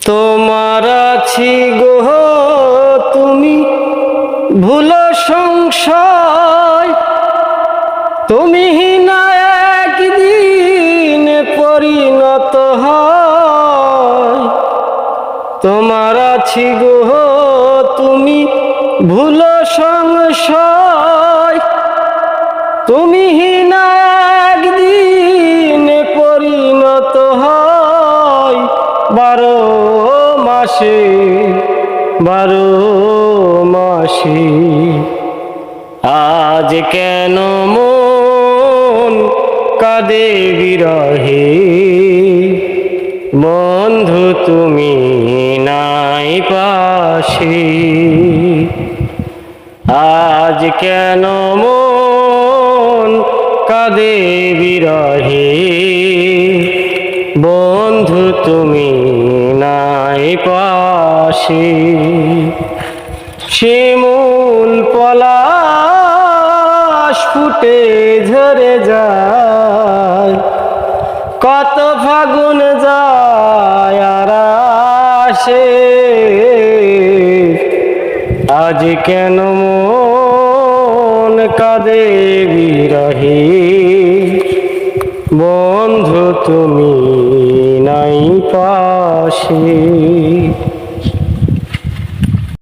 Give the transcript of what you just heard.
তোমার আছি গো তুমি ভুলো সংশয়, তুমি না একদিন পরিণত হয়। তোমার আছি গো তুমি ভুলো সংশয়, তুমি না একদিন পরিণত হয়। 12 মাসে 12 মাসে আজ কেন মন কাঁদে বিরহে, বন্ধু তুমি নাই পাশে। আজ কেন মন কাঁদে বিরহে, বন্ধু তুমি নাই পাশে। শিমুল পলাশ ফুটে ঝরে যায়, কত ফাগুন যায় আর আসে। আজ কেন মন কাঁদে বিরহে, বন্ধু তুমি নাই পাশে।